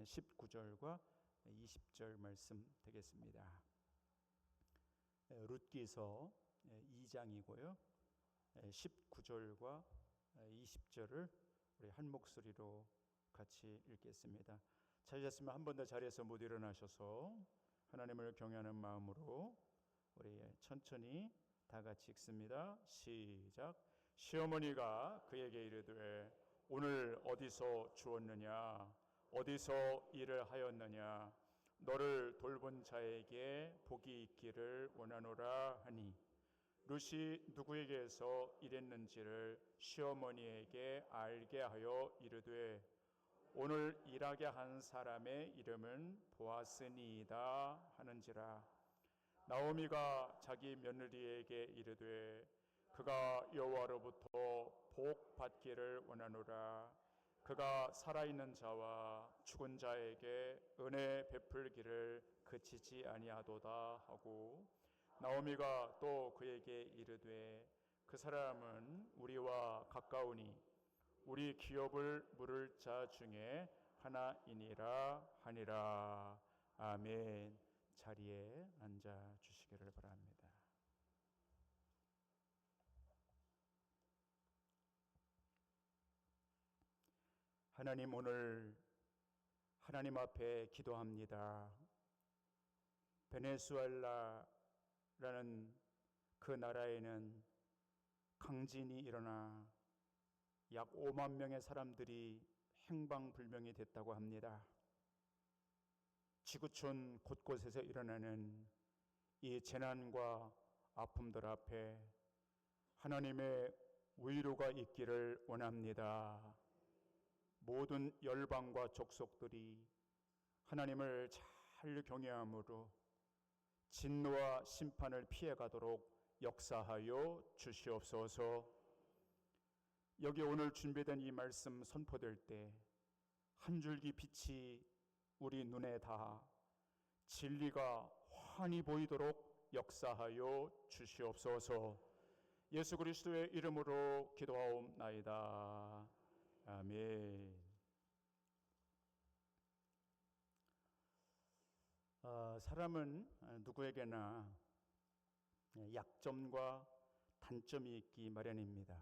19절과 20절 말씀 되겠습니다. 룻기서 2장이고요. 19절과 20절을 우리 한 목소리로 같이 읽겠습니다. 찾으셨으면 한 번 더 자리에서 못 일어나셔서 하나님을 경외하는 마음으로 우리 천천히 다 같이 읽습니다. 시작. 시어머니가 그에게 이르되 오늘 어디서 주었느냐 어디서 일을 하였느냐 너를 돌본 자에게 복이 있기를 원하노라 하니 룻이 누구에게서 일했는지를 시어머니에게 알게 하여 이르되 오늘 일하게 한 사람의 이름은 보아스니이다 하는지라. 나오미가 자기 며느리에게 이르되 그가 여호와로부터 복 받기를 원하노라. 그가 살아있는 자와 죽은 자에게 은혜 베풀기를 그치지 아니하도다 하고 나오미가 또 그에게 이르되 그 사람은 우리와 가까우니 우리 기업을 물을 자 중에 하나이니라 하니라. 아멘. 자리에 앉아 주시기를 바랍니다. 하나님, 오늘 하나님 앞에 기도합니다. 베네수엘라라는 그 나라에는 강진이 일어나 약 5만 명의 사람들이 행방불명이 됐다고 합니다. 지구촌 곳곳에서 일어나는 이 재난과 아픔들 앞에 하나님의 위로가 있기를 원합니다. 모든 열방과 족속들이 하나님을 잘 경외함으로 진노와 심판을 피해가도록 역사하여 주시옵소서. 여기 오늘 준비된 이 말씀 선포될 때 한 줄기 빛이 우리 눈에 닿아 진리가 환히 보이도록 역사하여 주시옵소서. 예수 그리스도의 이름으로 기도하옵나이다. 아멘. 사람은 누구에게나 약점과 단점이 있기 마련입니다.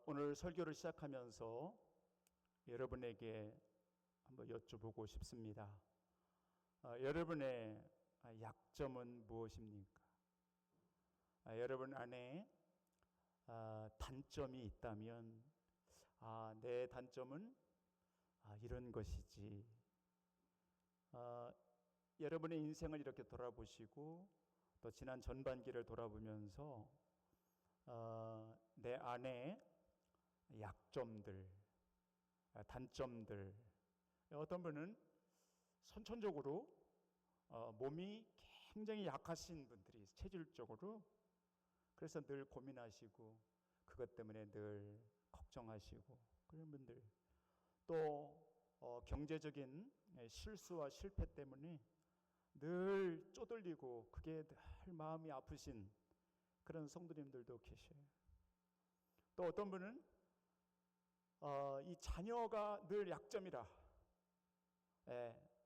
오늘 설교를 시작하면서 여러분에게 한번 여쭤보고 싶습니다. 여러분의 약점은 무엇입니까? 여러분 안에 단점이 있다면 내 단점은 이런 것이지. 여러분의 인생을 이렇게 돌아보시고 또 지난 전반기를 돌아보면서 내 안에 약점들, 단점들, 어떤 분은 선천적으로 몸이 굉장히 약하신 분들이 체질적으로 그래서 늘 고민하시고 그것 때문에 늘 걱정하시고 그런 분들, 또 경제적인 실수와 실패 때문에 늘 쪼들리고 그게 늘 마음이 아프신 그런 성도님들도 계셔요. 또 어떤 분은 이 자녀가 늘 약점이라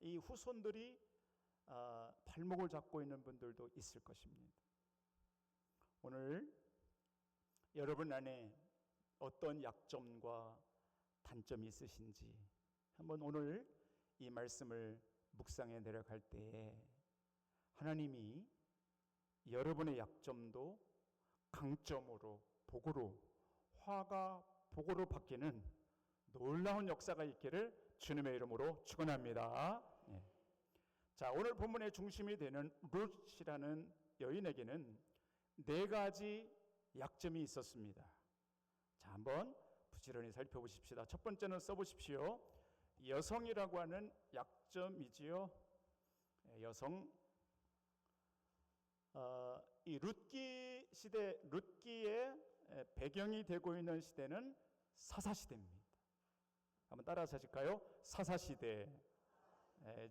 이 후손들이 발목을 잡고 있는 분들도 있을 것입니다. 오늘 여러분 안에 어떤 약점과 단점이 있으신지 한번 오늘 이 말씀을 묵상해 내려갈 때에 하나님이 여러분의 약점도 강점으로 복으로 화가 복으로 바뀌는 놀라운 역사가 있기를 주님의 이름으로 축원합니다. 자, 오늘 본문의 중심이 되는 룻이라는 여인에게는 4가지 약점이 있었습니다. 자, 한번 부지런히 살펴보십시다. 첫 번째는 써보십시오. 여성이라고 하는 약점이지요. 여성. 이 룻기 시대, 룻기의 배경이 되고 있는 시대는 사사시대입니다. 한번 따라서 하실까요? 사사시대.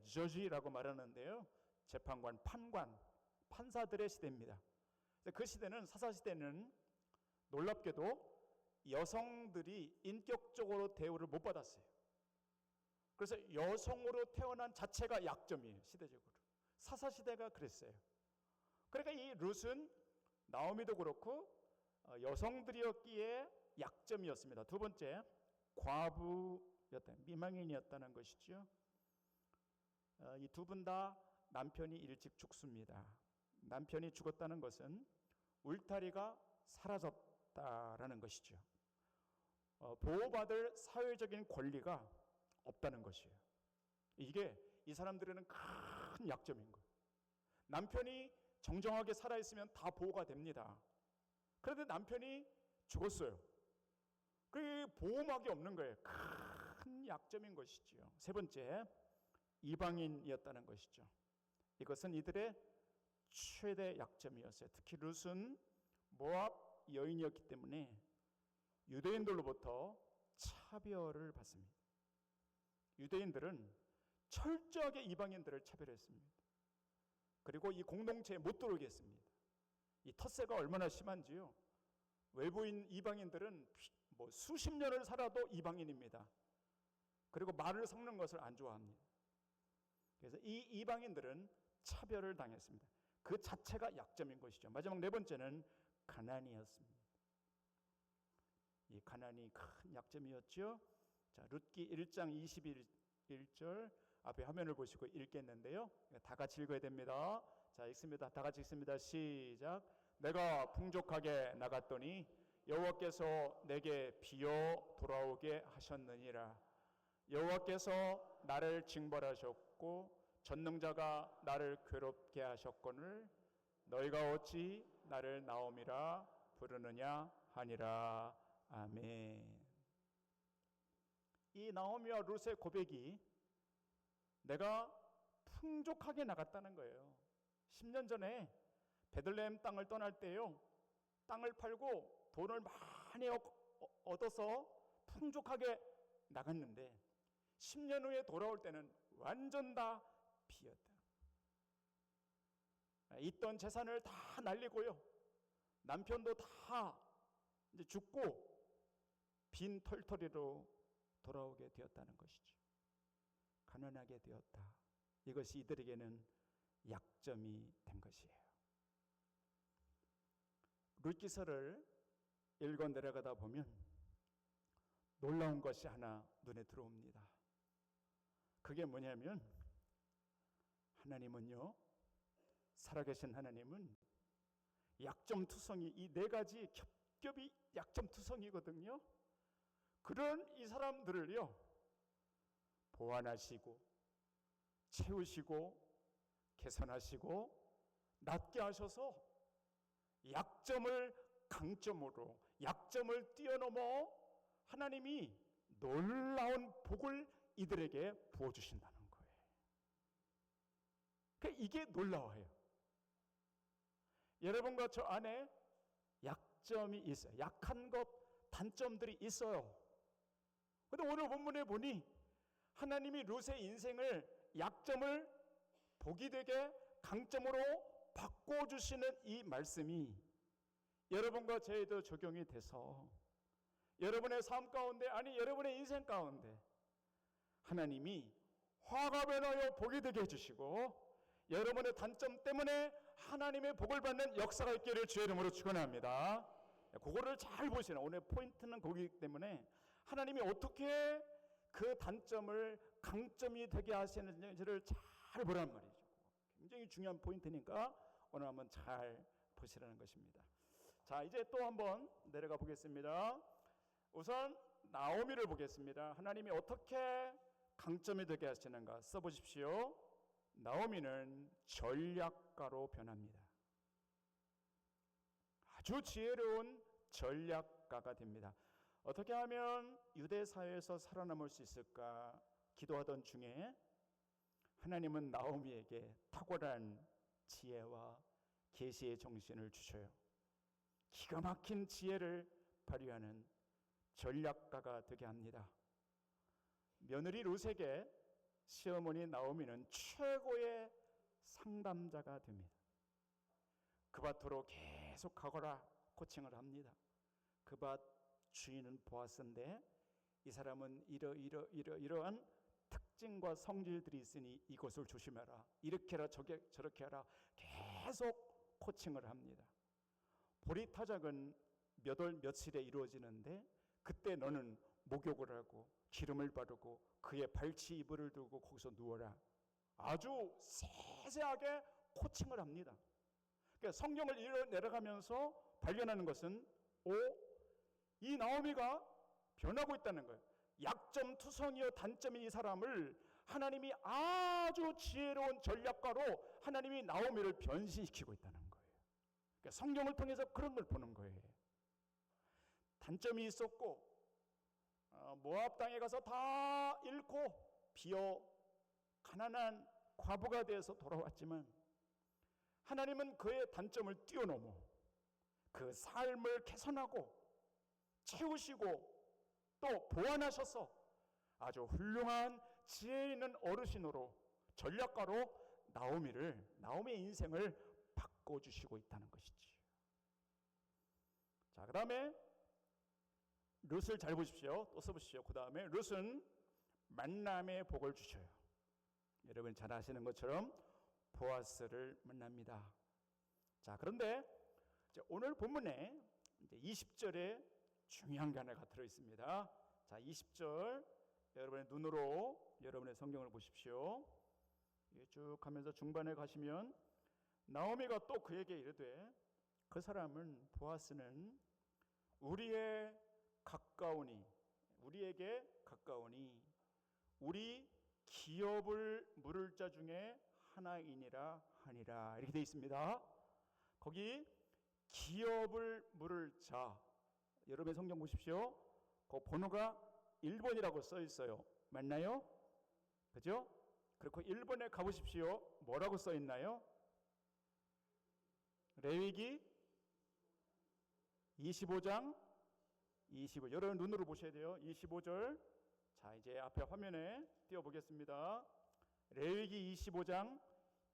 저지라고 말하는데요. 재판관, 판관, 판사들의 시대입니다. 그 시대는, 사사시대는 놀랍게도 여성들이 인격적으로 대우를 못 받았어요. 그래서 여성으로 태어난 자체가 약점이에요. 시대적으로. 사사시대가 그랬어요. 그러니까 이 룻은 나오미도 그렇고 여성들이었기에 약점이었습니다. 두 번째, 과부였다, 미망인이었다는 것이죠. 이 두 분 다 남편이 일찍 죽습니다. 남편이 죽었다는 것은 울타리가 사라졌다라는 것이죠. 보호받을 사회적인 권리가 없다는 것이에요. 이게 이 사람들에는 큰 약점인 거예요. 남편이 정정하게 살아있으면 다 보호가 됩니다. 그런데 남편이 죽었어요. 그 보호막이 없는 거예요. 큰 약점인 것이죠. 세 번째, 이방인이었다는 것이죠. 이것은 이들의 최대 약점이었어요. 특히 룻은 모압 여인이었기 때문에 유대인들로부터 차별을 받습니다. 유대인들은 철저하게 이방인들을 차별했습니다. 그리고 이 공동체에 못 들어오게 했습니다. 이 텃세가 얼마나 심한지요. 외부인 이방인들은 수십 년을 살아도 이방인입니다. 그리고 말을 섞는 것을 안 좋아합니다. 그래서 이 이방인들은 차별을 당했습니다. 그 자체가 약점인 것이죠. 마지막 네 번째는 가난이었습니다. 이 가난이 큰 약점이었죠. 자, 룻기 1장 21절 앞에 화면을 보시고 읽겠는데요. 다 같이 읽어야 됩니다. 자, 읽습니다. 다 같이 읽습니다. 시작. 내가 풍족하게 나갔더니 여호와께서 내게 비어 돌아오게 하셨느니라. 여호와께서 나를 징벌하셨고 전능자가 나를 괴롭게 하셨거늘 너희가 어찌 나를 나옴이라 부르느냐 하니라. 아멘. 이 나오미와 룻의 고백이 내가 풍족하게 나갔다는 거예요. 10년 전에 베들레헴 땅을 떠날 때요, 땅을 팔고 돈을 많이 얻어서 풍족하게 나갔는데 10년 후에 돌아올 때는 완전 다 비었다. 있던 재산을 다 날리고요, 남편도 다 이제 죽고 빈 털터리로 돌아오게 되었다는 것이죠. 가난하게 되었다. 이것이 이들에게는 약점이 된 것이에요. 룻기서를 읽어 내려가다 보면 놀라운 것이 하나 눈에 들어옵니다. 그게 뭐냐면 하나님은요, 살아계신 하나님은 약점투성이, 이 네 가지 겹겹이 약점투성이거든요. 그런 이 사람들을요, 보완하시고 채우시고 개선하시고 낫게 하셔서 약점을 강점으로, 약점을 뛰어넘어 하나님이 놀라운 복을 이들에게 부어주신다는 거예요. 그러니까 이게 놀라워요. 여러분과 저 안에 약점이 있어요. 약한 것, 단점들이 있어요. 그런데 오늘 본문에 보니 하나님이 룻의 인생을, 약점을 복이 되게 강점으로 바꿔주시는 이 말씀이 여러분과 저에도 적용이 돼서 여러분의 삶 가운데, 아니 여러분의 인생 가운데 하나님이 화가 변하여 복이 되게 해주시고 여러분의 단점 때문에 하나님의 복을 받는 역사가 있기를 주의 이름으로 축원합니다. 그거를 잘 보시라. 오늘 포인트는 거기이기 때문에 하나님이 어떻게 그 단점을 강점이 되게 하시는지를 잘 보란 말이죠. 굉장히 중요한 포인트니까 오늘 한번 잘 보시라는 것입니다. 자, 이제 또 한번 내려가 보겠습니다. 우선 나오미를 보겠습니다. 하나님이 어떻게 강점이 되게 하시는가 써보십시오. 나오미는 전략가로 변합니다. 아주 지혜로운 전략가가 됩니다. 어떻게 하면 유대 사회에서 살아남을 수 있을까 기도하던 중에 하나님은 나오미에게 탁월한 지혜와 계시의 정신을 주셔요. 기가 막힌 지혜를 발휘하는 전략가가 되게 합니다. 며느리 룻에게 시어머니 나오미는 최고의 상담자가 됩니다. 그 밭으로 계속 가거라 코칭을 합니다. 그 밭 주인은 보아스인데 이 사람은 이러한 특징과 성질들이 있으니 이것을 조심해라. 이렇게 해라, 저렇게 해라. 계속 코칭을 합니다. 보리타작은 몇 월 며칠에 이루어지는데 그때 너는 목욕을 하고 기름을 바르고 그의 발치 이불을 두고 거기서 누워라. 아주 세세하게 코칭을 합니다. 그러니까 성경을 내려가면서 발견하는 것은 이 나오미가 변하고 있다는 거예요. 약점 투성이요 단점인 이 사람을 하나님이 아주 지혜로운 전략가로 하나님이 나오미를 변신시키고 있다는 거예요. 그러니까 성경을 통해서 그런 걸 보는 거예요. 단점이 있었고 모압 땅에 가서 다 잃고 비어 가난한 과부가 되어서 돌아왔지만 하나님은 그의 단점을 뛰어넘어 그 삶을 개선하고 채우시고 또 보완하셔서 아주 훌륭한 지혜 있는 어르신으로 전략가로 나오미의 인생을 바꿔주시고 있다는 것이지. 자, 그 다음에 룻을 잘 보십시오. 또 써보십시오. 그 다음에 룻은 만남의 복을 주셔요. 여러분 잘 아시는 것처럼 보아스를 만납니다. 자, 그런데 오늘 본문에 이제 20절에 중요한 게 하나가 들어있습니다. 자, 20절 여러분의 눈으로 여러분의 성경을 보십시오. 쭉 하면서 중반에 가시면 나오미가 또 그에게 이르되 그 사람은 보아스는 우리에게 가까우니 우리 기업을 물을 자 중에 하나이니라 하니라. 이렇게 되어 있습니다. 거기 기업을 물을 자, 여러분의 성경 보십시오. 그 번호가 1번이라고 써 있어요. 맞나요? 그죠? 그리고 1번에 가보십시오. 뭐라고 써 있나요? 레위기 25장 25. 여러분 눈으로 보셔야 돼요. 25절. 자, 이제 앞에 화면에 띄워보겠습니다. 레위기 25장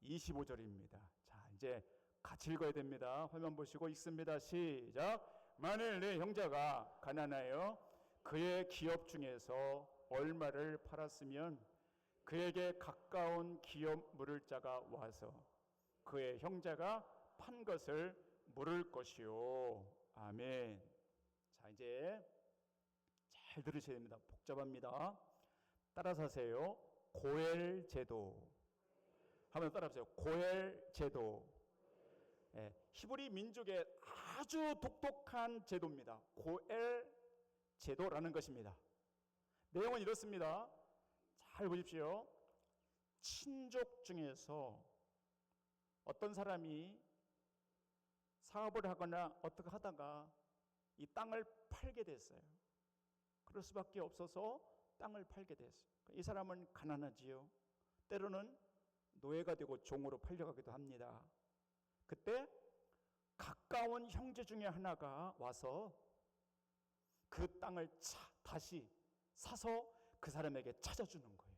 25절입니다. 자, 이제 같이 읽어야 됩니다. 화면 보시고 읽습니다. 시작. 만일 내 형제가 가난하여 그의 기업 중에서 얼마를 팔았으면 그에게 가까운 기업 물을 자가 와서 그의 형제가 판 것을 물을 것이요. 아멘. 자, 이제 잘 들으셔야 됩니다. 복잡합니다. 따라서 하세요. 고엘 제도. 한번 따라하세요. 고엘 제도. 히브리 민족의 아주 독특한 제도입니다. 고엘 제도라는 것입니다. 내용은 이렇습니다. 잘 보십시오. 친족 중에서 어떤 사람이 사업을 하거나 어떻게 하다가 이 땅을 팔게 됐어요. 그럴 수밖에 없어서 땅을 팔게 됐어요. 이 사람은 가난하지요. 때로는 노예가 되고 종으로 팔려가기도 합니다. 그때 가까운 형제 중에 하나가 와서 그 땅을 다시 사서 그 사람에게 찾아주는 거예요.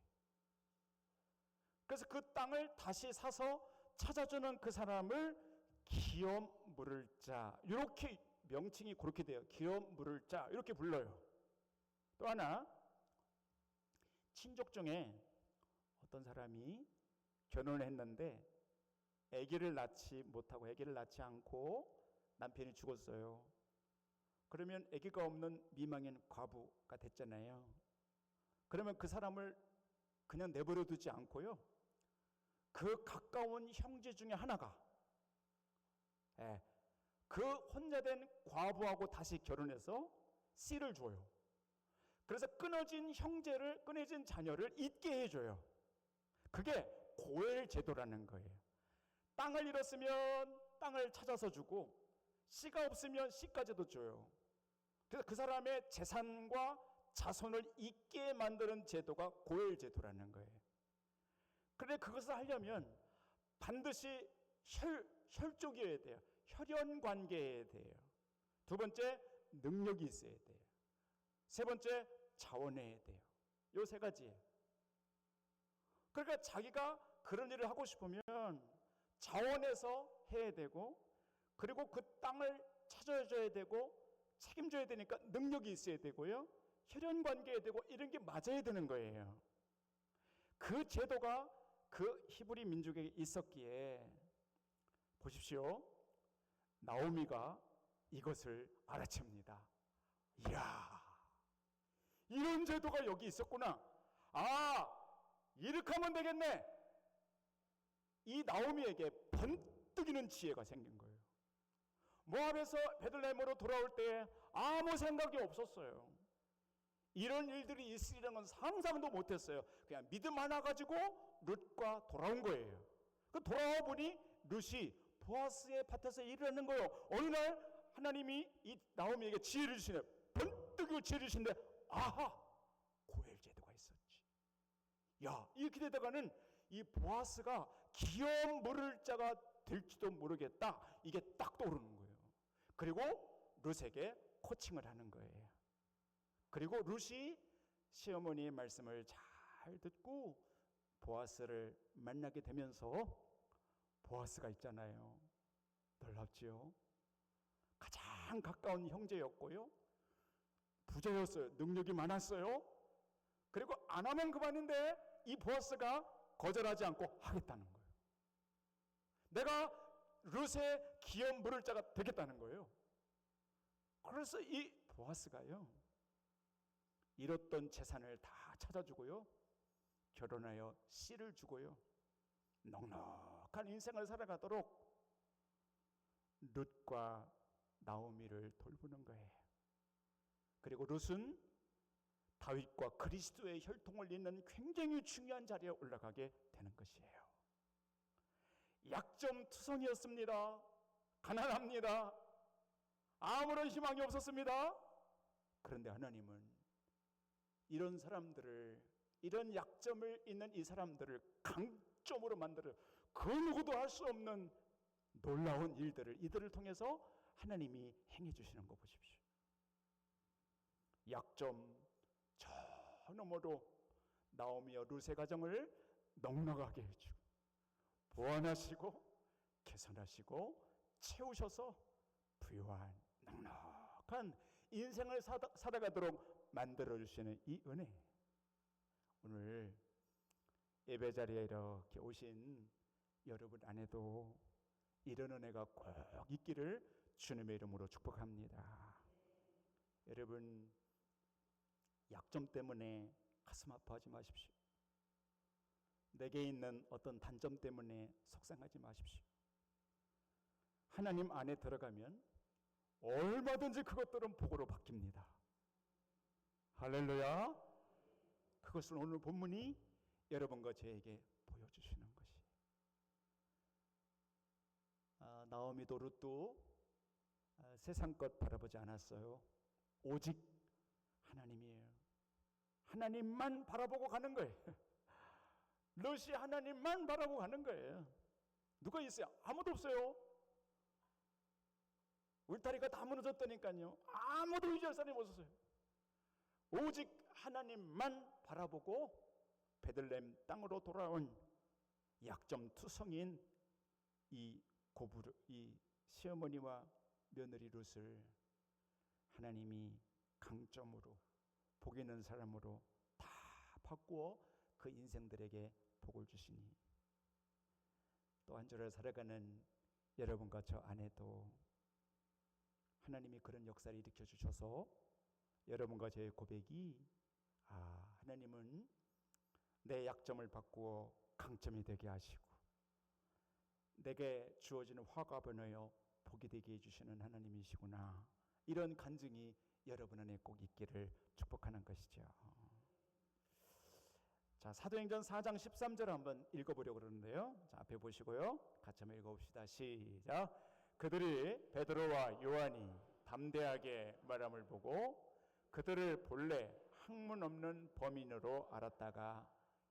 그래서 그 땅을 다시 사서 찾아주는 그 사람을 기업 물을 자, 이렇게 명칭이 그렇게 돼요. 기업 물을 자 이렇게 불러요. 또 하나, 친족 중에 어떤 사람이 결혼을 했는데 아기를 낳지 못하고 아기를 낳지 않고 남편이 죽었어요. 그러면 아기가 없는 미망인 과부가 됐잖아요. 그러면 그 사람을 그냥 내버려 두지 않고요. 그 가까운 형제 중에 하나가 그 혼자 된 과부하고 다시 결혼해서 씨를 줘요. 그래서 끊어진 자녀를 있게 해줘요. 그게 고엘 제도라는 거예요. 땅을 잃었으면 땅을 찾아서 주고 씨가 없으면 씨까지도 줘요. 그래서 그 사람의 재산과 자손을 있게 만드는 제도가 고엘 제도라는 거예요. 그런데 그것을 하려면 반드시 혈족이어야 돼요. 혈연 관계여야 돼요. 두 번째, 능력이 있어야 돼요. 세 번째, 자원해야 돼요. 요 세 가지예요. 그러니까 자기가 그런 일을 하고 싶으면 자원해서 해야 되고, 그리고 그 땅을 찾아줘야 되고 책임져야 되니까 능력이 있어야 되고요. 혈연 관계해야 되고 이런 게 맞아야 되는 거예요. 그 제도가 그 히브리 민족에게 있었기에 보십시오. 나오미가 이것을 알아챕니다. 이야, 이런 제도가 여기 있었구나. 이렇게 하면 되겠네. 이 나오미에게 번뜩이는 지혜가 생긴 거예요. 모압에서 베들레헴으로 돌아올 때 아무 생각이 없었어요. 이런 일들이 있으리라는 건 상상도 못했어요. 그냥 믿음 하나 가지고 룻과 돌아온 거예요. 그 돌아와 보니 룻이 보아스의 밭에서 일을 하는 거예요. 어느 날 하나님이 이 나오미에게 지혜를 주시네. 번뜩이고 지혜를 주시는데 고엘 제도가 있었지. 야, 이렇게 되다가는 이 보아스가 기업 물을 자가 될지도 모르겠다. 이게 딱 떠오르는 거예요. 그리고 룻에게 코칭을 하는 거예요. 그리고 룻이 시어머니의 말씀을 잘 듣고 보아스를 만나게 되면서 보아스가 있잖아요. 놀랍지요. 가장 가까운 형제였고요. 부자였어요. 능력이 많았어요. 그리고 안 하면 그만인데 이 보아스가 거절하지 않고 하겠다는 거예요. 내가 룻의 기업 물을 자가 되겠다는 거예요. 그래서 이 보아스가요, 잃었던 재산을 다 찾아주고요, 결혼하여 씨를 주고요, 넉넉한 인생을 살아가도록 룻과 나오미를 돌보는 거예요. 그리고 룻은 다윗과 그리스도의 혈통을 잇는 굉장히 중요한 자리에 올라가게 되는 것이에요. 약점투성이었습니다. 가난합니다. 아무런 희망이 없었습니다. 그런데 하나님은 이런 사람들을, 이런 약점을 있는 이 사람들을 강점으로 만들어 그 누구도 할 수 없는 놀라운 일들을 이들을 통해서 하나님이 행해 주시는 거 보십시오. 약점 저 너머로 나오미와 룻의 가정을 넉넉하게 해주고 보완하시고 개선하시고 채우셔서 부유한 넉넉한 인생을 살아가도록 만들어주시는 이 은혜, 오늘 예배 자리에 이렇게 오신 여러분 안에도 이런 은혜가 꼭 있기를 주님의 이름으로 축복합니다. 여러분, 약점 때문에 가슴 아파하지 마십시오. 내게 있는 어떤 단점 때문에 속상하지 마십시오. 하나님 안에 들어가면 얼마든지 그것들은 복으로 바뀝니다. 할렐루야. 그것을 오늘 본문이 여러분과 저에게 보여주시는 것이에요. 나오미도 룻도 세상 것 바라보지 않았어요. 오직 하나님이에요. 하나님만 바라보고 가는 거예요. 룻이 하나님만 바라보고 가는 거예요. 누가 있어요? 아무도 없어요. 울타리가 다 무너졌다니까요. 아무도 의지할 사람이 없었어요. 오직 하나님만 바라보고 베들레헴 땅으로 돌아온 약점투성인 이 시어머니와 며느리 룻을 하나님이 강점으로, 복 있는 사람으로 다 바꾸어 그 인생들에게 복을 주시니, 또 한 주를 살아가는 여러분과 저 안에도 하나님이 그런 역사를 일으켜 주셔서 여러분과 저의 고백이, 하나님은 내 약점을 바꾸어 강점이 되게 하시고 내게 주어지는 화가 변하여 복이 되게 해주시는 하나님이시구나, 이런 간증이 여러분 안에 꼭 있기를 축복하는 것이죠. 자, 사도행전 4장 13절 한번 읽어보려고 그러는데요. 자, 앞에 보시고요, 같이 한번 읽어봅시다. 시작. 그들이 베드로와 요한이 담대하게 말함을 보고 그들을 본래 학문 없는 범인으로 알았다가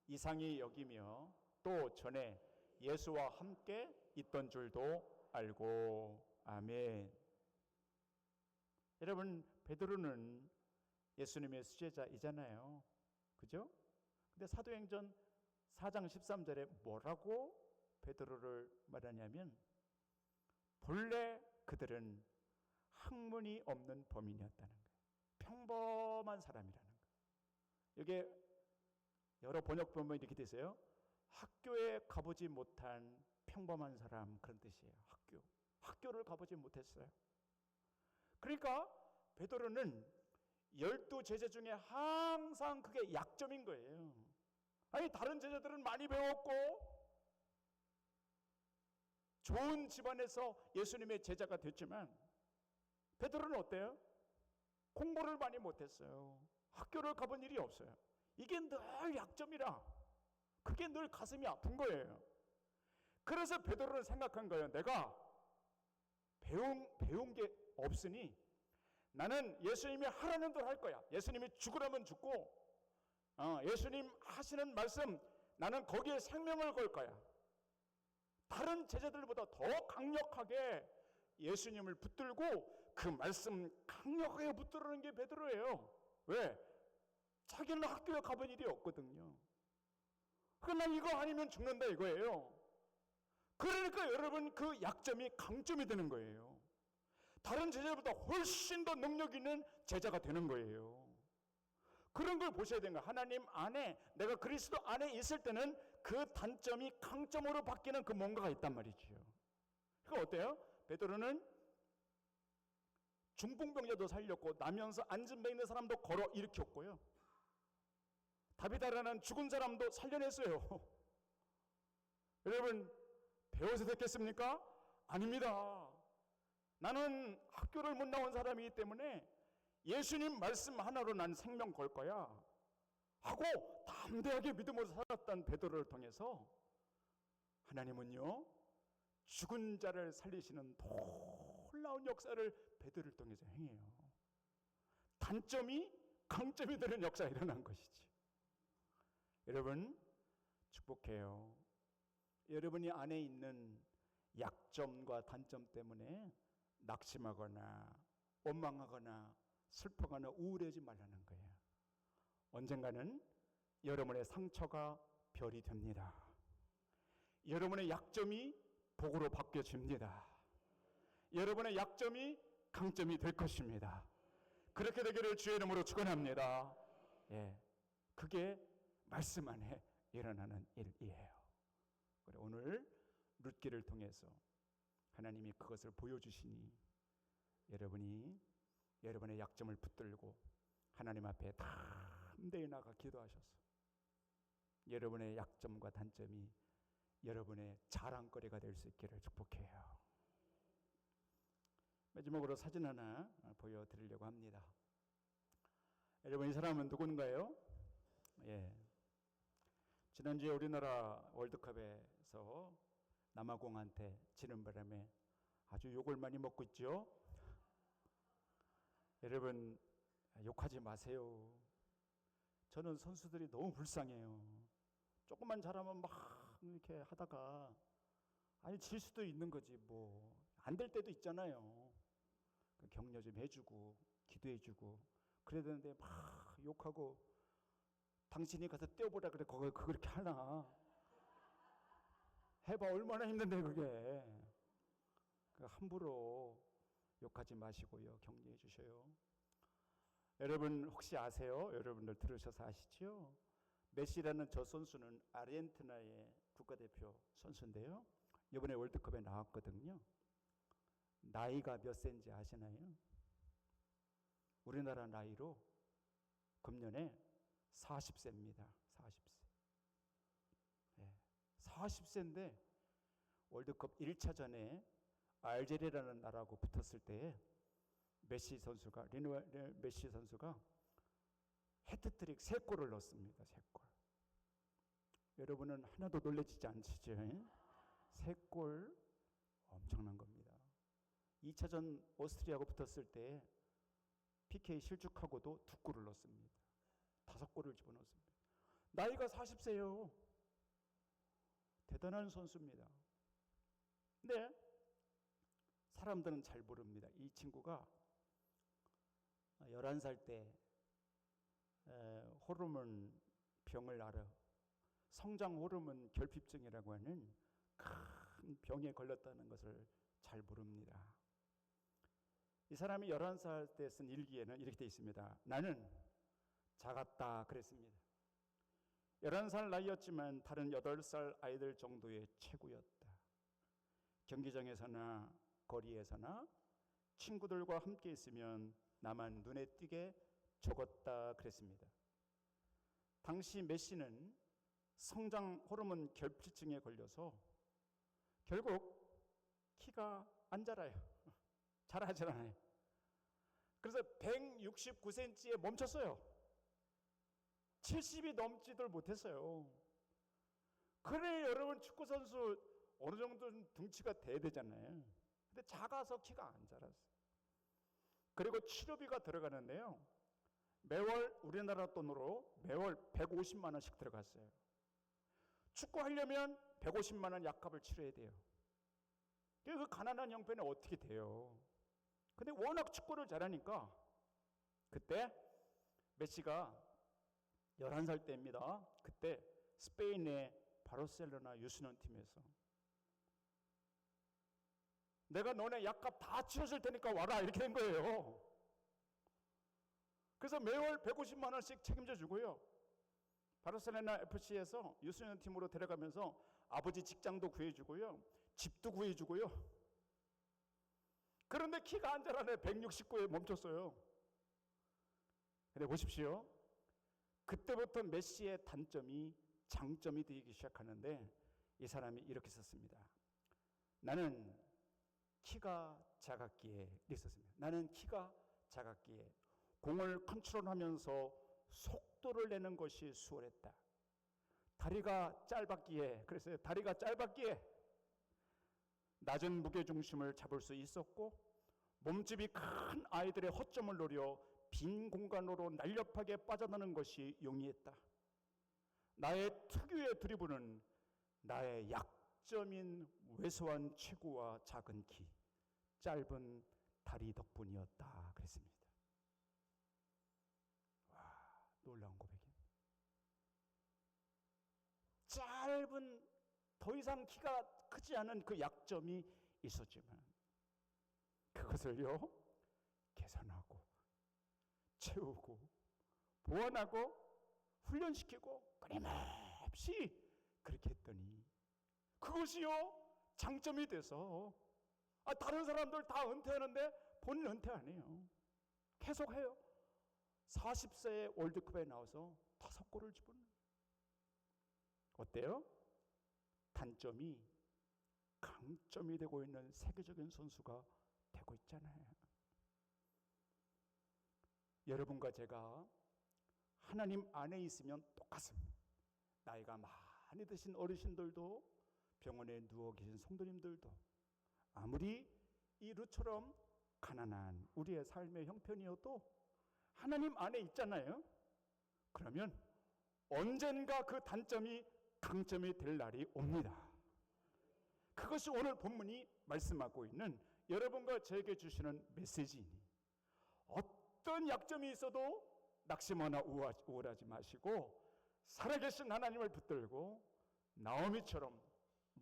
이상히 여기며 또 전에 예수와 함께 있던 줄도 알고. 아멘. 여러분, 베드로는 예수님의 수제자이잖아요. 그죠? 근데 사도행전 4장 13절에 뭐라고 베드로를 말하냐면, 본래 그들은 학문이 없는 범인이었다는 거예요. 평범한 사람이라는 거예요. 이게 여러 번역 보면 이렇게 돼 있어요. 학교에 가보지 못한 평범한 사람, 그런 뜻이에요. 학교를 가보지 못했어요. 그러니까 베드로는 12 제자 중에 항상 그게 약점인 거예요. 아니, 다른 제자들은 많이 배웠고 좋은 집안에서 예수님의 제자가 됐지만 베드로는 어때요? 공부를 많이 못했어요. 학교를 가본 일이 없어요. 이게 늘 약점이라, 그게 늘 가슴이 아픈 거예요. 그래서 베드로는 생각한 거예요. 내가 배운 게 없으니 나는 예수님이 하라는 대로 할 거야. 예수님이 죽으라면 죽고, 예수님 하시는 말씀, 나는 거기에 생명을 걸 거야. 다른 제자들보다 더 강력하게 예수님을 붙들고 그 말씀 강력하게 붙들는 게 베드로예요. 왜? 자기는 학교에 가본 일이 없거든요. 그러나 이거 아니면 죽는다 이거예요. 그러니까 여러분, 그 약점이 강점이 되는 거예요. 다른 제자보다 훨씬 더 능력 있는 제자가 되는 거예요. 그런 걸 보셔야 되는 거예요. 하나님 안에, 내가 그리스도 안에 있을 때는 그 단점이 강점으로 바뀌는 그 뭔가가 있단 말이죠. 그러니까 어때요? 베드로는 중풍병자도 살렸고 나면서 앉은 데 있는 사람도 걸어 일으켰고요. 다비다라는 죽은 사람도 살려냈어요. 여러분, 배워서 됐겠습니까? 아닙니다. 나는 학교를 못 나온 사람이기 때문에 예수님 말씀 하나로 난 생명 걸 거야 하고 담대하게 믿음으로 살았던 베드로를 통해서 하나님은요, 죽은 자를 살리시는 놀라운 역사를 베드로를 통해서 행해요. 단점이 강점이 되는 역사가 일어난 것이지. 여러분, 축복해요. 여러분이 안에 있는 약점과 단점 때문에 낙심하거나 원망하거나 슬퍼하거나 우울해지지 말라는 거예요. 언젠가는 여러분의 상처가 별이 됩니다. 여러분의 약점이 복으로 바뀌어집니다. 여러분의 약점이 강점이 될 것입니다. 그렇게 되기를 주의 이름으로 축원합니다. 예, 그게 말씀 안에 일어나는 일이에요. 그래, 오늘 룻기를 통해서 하나님이 그것을 보여주시니 여러분이 여러분의 약점을 붙들고 하나님 앞에 담대히 나가 기도하셔서 여러분의 약점과 단점이 여러분의 자랑거리가 될 수 있기를 축복해요. 마지막으로 사진 하나 보여드리려고 합니다. 여러분, 이 사람은 누군가요? 예, 지난주에 우리나라 월드컵에서 남아공한테 지는 바람에 아주 욕을 많이 먹고 있죠. 여러분, 욕하지 마세요. 저는 선수들이 너무 불쌍해요. 조금만 잘하면 막 이렇게 하다가 아니 질 수도 있는 거지 뭐. 안 될 때도 있잖아요. 격려 좀 해주고 기도해주고 그래야 되는데 막 욕하고 당신이 가서 떼어보라 그래. 그거 그렇게 하나. 해봐 얼마나 힘든데 그게. 함부로 욕하지 마시고요. 격려해 주셔요. 여러분 혹시 아세요? 여러분들 들으셔서 아시죠? 메시라는 저 선수는 아르헨티나의 국가대표 선수인데요. 이번에 월드컵에 나왔거든요. 나이가 몇 세인지 아시나요? 우리나라 나이로 금년에 40세입니다. 40세. 네, 40세인데 월드컵 1차전에 알제리라는 나라하고 붙었을 때에 메시 선수가 메시 선수가 해트트릭 3골을 넣었습니다. 3골. 여러분은 하나도 놀라지지 않으시죠? 3골 엄청난 겁니다. 2차전 오스트리아하고 붙었을 때 PK 실축하고도 2골을 넣었습니다. 5골을 집어넣었습니다. 나이가 40세예요. 대단한 선수입니다. 근데 사람들은 잘 모릅니다. 이 친구가 11살 때 호르몬 병을 앓아 성장 호르몬 결핍증이라고 하는 큰 병에 걸렸다는 것을 잘 모릅니다. 이 사람이 11살 때 쓴 일기에는 이렇게 되어 있습니다. 나는 작았다 그랬습니다. 11살 나이였지만 다른 8살 아이들 정도의 체구였다. 경기장에서나 거리에서나 친구들과 함께 있으면 나만 눈에 띄게 적었다 그랬습니다. 당시 메시는 성장 호르몬 결핍증에 걸려서 결국 키가 안 자라요. 자라질 않아요. 그래서 169cm에 멈췄어요. 70이 넘지들 못했어요. 그래 여러분 축구선수 어느 정도는 등치가 돼야 되잖아요. 근데 작아서 키가 안 자랐어요. 그리고 치료비가 들어가는데요. 매월 우리나라 돈으로 매월 150만 원씩 들어갔어요. 축구하려면 150만 원 약값을 치러야 돼요. 그 가난한 형편에 어떻게 돼요? 근데 워낙 축구를 잘하니까 그때 메시가 11살 때입니다. 그때 스페인의 바르셀로나 유소년 팀에서 내가 너네 약값 다 치러줄 테니까 와라 이렇게 된 거예요. 그래서 매월 150만 원씩 책임져 주고요. 바르셀로나 FC에서 유소년 팀으로 데려가면서 아버지 직장도 구해주고요. 집도 구해주고요. 그런데 키가 안 자라네. 169에 멈췄어요. 근데 보십시오. 그때부터 메시의 단점이 장점이 되기 시작하는데 이 사람이 이렇게 썼습니다. 나는 키가 작았기에 있었습니다. 나는 키가 작았기에 공을 컨트롤하면서 속도를 내는 것이 수월했다. 다리가 짧았기에 그랬어요. 다리가 짧았기에 낮은 무게중심을 잡을 수 있었고 몸집이 큰 아이들의 허점을 노려 빈 공간으로 날렵하게 빠져나가는 것이 용이했다. 나의 특유의 드리블은 나의 약점인 왜소한 체구와 작은 키, 짧은 다리 덕분이었다 그랬습니다. 와, 놀라운 고백입니다. 짧은 더 이상 키가 크지 않은 그 약점이 있었지만 그것을요 개선하고 채우고 보완하고 훈련시키고 끊임없이 그렇게 했더니 그것이요 장점이 돼서 다른 사람들 다 은퇴하는데 본인 은퇴 안 해요. 계속해요. 40세에 월드컵에 나와서 5골을 집어넣어요. 어때요? 단점이 강점이 되고 있는 세계적인 선수가 되고 있잖아요. 여러분과 제가 하나님 안에 있으면 똑같습니다. 나이가 많이 드신 어르신들도 병원에 누워 계신 성도님들도 아무리 이 룻처럼 가난한 우리의 삶의 형편이어도 하나님 안에 있잖아요. 그러면 언젠가 그 단점이 강점이 될 날이 옵니다. 그것이 오늘 본문이 말씀하고 있는 여러분과 저에게 주시는 메시지이니 어떤 약점이 있어도 낙심하거나 우울하지 마시고 살아계신 하나님을 붙들고 나오미처럼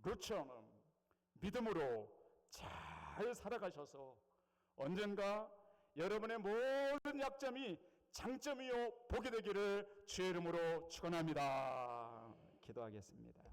룻처럼 믿음으로 잘 살아가셔서 언젠가 여러분의 모든 약점이 장점이요 복이 되기를 주의 이름으로 축원합니다. 기도하겠습니다.